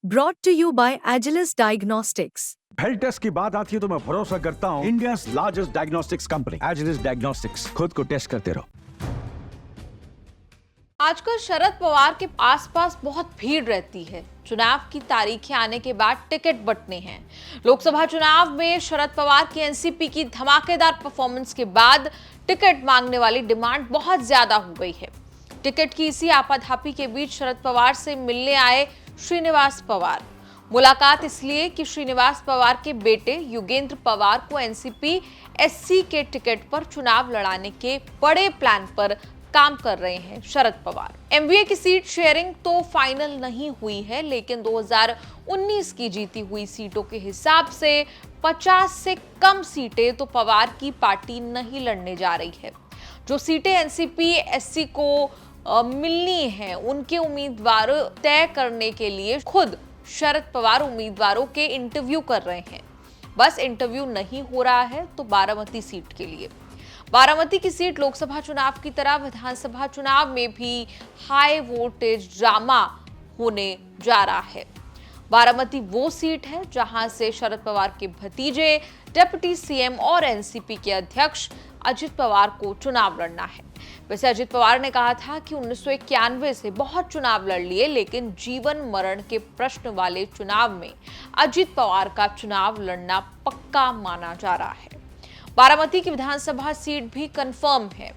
Brought to you by Agilus Diagnostics. Health test की बात आती है तो मैं भरोसा करता हूँ India's largest diagnostics company Agilus diagnostics. खुद को टेस्ट करते रहो। आजकल शरद पवार के आसपास बहुत भीड़ रहती है। चुनाव की तारीखें आने के बाद टिकट बंटने हैं। लोकसभा चुनाव में शरद पवार की एनसीपी की धमाकेदार परफॉर्मेंस के बाद टिकट मांगने वाली डिमांड बहुत ज्यादा हो गई है। टिकट की इसी आपाधापी के बीच शरद पवार से मिलने आए श्रीनिवास पवार। मुलाकात इसलिए कि श्रीनिवास पवार के बेटे युगेंद्र पवार को एनसीपी एससी के टिकट पर चुनाव लड़ाने के बड़े प्लान पर काम कर रहे हैं शरद पवार। एमवीए की सीट शेयरिंग तो फाइनल नहीं हुई है, लेकिन 2019 की जीती हुई सीटों के हिसाब से 50 से कम सीटें तो पवार की पार्टी नहीं लड़ने जा रही है। जो सीटें एनसीपी एससी को मिलनी हैं, उनके उम्मीदवार तय करने के लिए खुद शरद पवार उम्मीदवारों के इंटरव्यू कर रहे हैं। बस इंटरव्यू नहीं हो रहा है तो बारामती सीट के लिए। बारामती की सीट लोकसभा चुनाव की तरह विधानसभा चुनाव में भी हाई वोल्टेज ड्रामा होने जा रहा है। बारामती वो सीट है जहां से शरद पवार के भतीजे डिप्टी सीएम और एनसीपी के अध्यक्ष अजित पवार को चुनाव लड़ना है। वैसे अजित पवार ने कहा था कि 1991 से बहुत चुनाव लड़ लिए, लेकिन जीवन मरण के प्रश्न वाले चुनाव में अजित पवार का चुनाव लड़ना पक्का माना जा रहा है। बारामती की विधानसभा सीट भी कंफर्म है।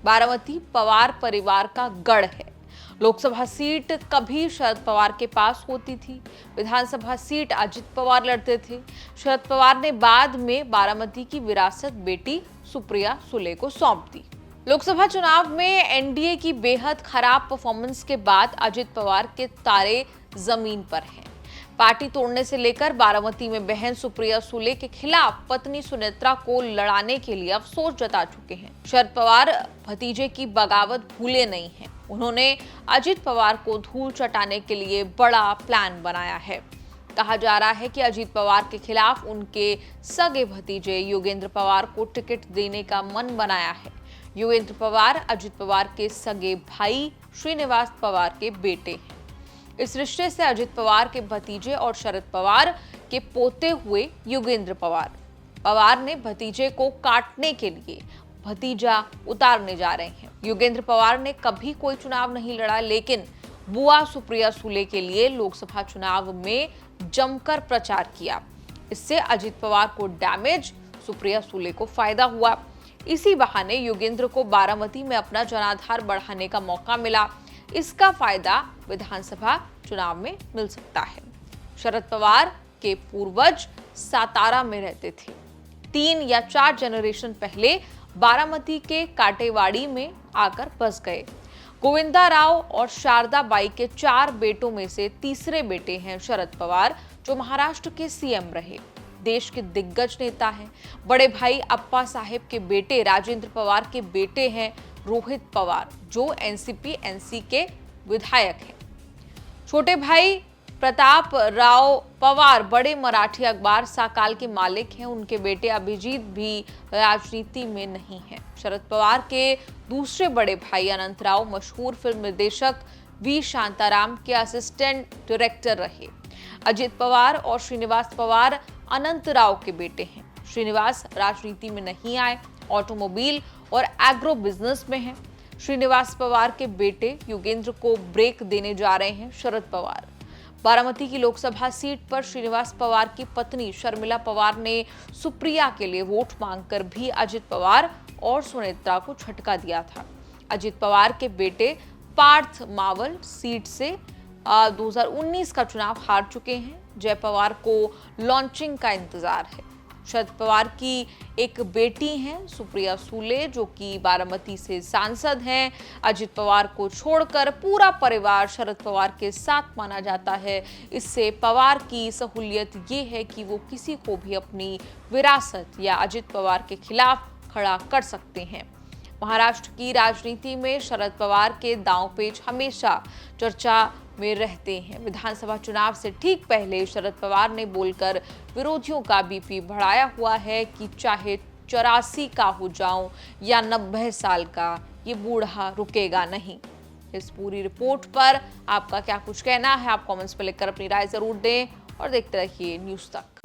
बारामती पवार परिवार का गढ़ है। लोकसभा सीट कभी शरद पवार के पास होती थी, विधानसभा सीट अजित पवार लड़ते थे। शरद पवार ने बाद में बारामती की विरासत बेटी सुप्रिया सुले को सौंप दी। लोकसभा चुनाव में एनडीए की बेहद खराब परफॉर्मेंस के बाद अजित पवार के तारे जमीन पर हैं। पार्टी तोड़ने से लेकर बारामती में बहन सुप्रिया सुले के खिलाफ पत्नी सुनेत्रा को लड़ाने के लिए अफसोस जता चुके हैं। शरद पवार भतीजे की बगावत भूले नहीं हैं। उन्होंने अजित पवार को धूल चटाने के लिए बड़ा प्लान बनाया है। कहा जा रहा है कि अजित पवार के खिलाफ उनके सगे भतीजे युगेंद्र पवार को टिकट देने का मन बनाया है। युगेंद्र पवार अजित पवार के सगे भाई श्रीनिवास पवार के बेटे हैं। इस रिश्ते से अजित पवार के भतीजे और शरद पवार के पोते हुए युगेंद्र पवार ने भतीजे को काटने के लिए भतीजा उतारने जा रहे हैं। युगेंद्र पवार ने कभी कोई चुनाव नहीं लड़ा, लेकिन बुआ सुप्रिया सुले के लिए लोकसभा चुनाव में जमकर प्रचार किया। इससे अजित पवार को डैमेज, सुप्रिया सुले को फायदा हुआ। इसी बहाने युगेंद्र को बारामती में अपना जनाधार बढ़ाने का मौका मिला। इसका फायदा विधानसभा चुनाव में मिल सकता है। शरद पवार के पूर्वज सातारा में रहते थे। 3 या 4 जनरेशन पहले बारामती के काटेवाड़ी में आकर बस गए। गोविंदा राव और शारदा बाई के 4 बेटों में से तीसरे बेटे हैं शरद पवार, जो महाराष्ट्र के सीएम रहे। देश के दिग्गज नेता हैं। बड़े भाई अप्पा साहेब के बेटे राजेंद्र पवार के बेटे हैं रोहित पवार, जो एनसीपी एनसी के विधायक हैं। छोटे भाई प्रताप राव पवार बड़े मराठी अखबार साकाल के मालिक हैं। उनके बेटे अभिजीत भी राजनीति में नहीं है। शरद पवार के दूसरे बड़े भाई अनंत राव मशहूर फिल्म निर्देशक वी शांताराम के असिस्टेंट डायरेक्टर रहे। अजित पवार और श्रीनिवास पवार अनंत राव के बेटे हैं। श्रीनिवास राजनीति में नहीं आए, ऑटोमोबाइल और एग्रो बिजनेस में हैं। श्रीनिवास पवार के बेटे युगेंद्र को ब्रेक देने जा रहे हैं शरद पवार। बारामती की लोकसभा सीट पर श्रीनिवास पवार की पत्नी शर्मिला पवार ने सुप्रिया के लिए वोट मांगकर भी अजित पवार और सुनेत्रा को झटका दिया था। अजित पवार के बेटे पार्थ मावल सीट से 2019 का चुनाव हार चुके हैं। जय पवार को लॉन्चिंग का इंतजार है। शरद पवार की एक बेटी हैं सुप्रिया सुले, जो कि बारामती से सांसद हैं। अजित पवार को छोड़कर पूरा परिवार शरद पवार के साथ माना जाता है। इससे पवार की सहूलियत ये है कि वो किसी को भी अपनी विरासत या अजित पवार के खिलाफ खड़ा कर सकते हैं। महाराष्ट्र की राजनीति में शरद पवार के दांवपेच हमेशा चर्चा में रहते हैं। विधानसभा चुनाव से ठीक पहले शरद पवार ने बोलकर विरोधियों का बीपी बढ़ाया हुआ है कि चाहे 84 का हो जाऊं या 90 साल का, ये बूढ़ा रुकेगा नहीं। इस पूरी रिपोर्ट पर आपका क्या कुछ कहना है, आप कमेंट्स पर लिखकर अपनी राय जरूर दें और देखते रहिए न्यूज़ तक।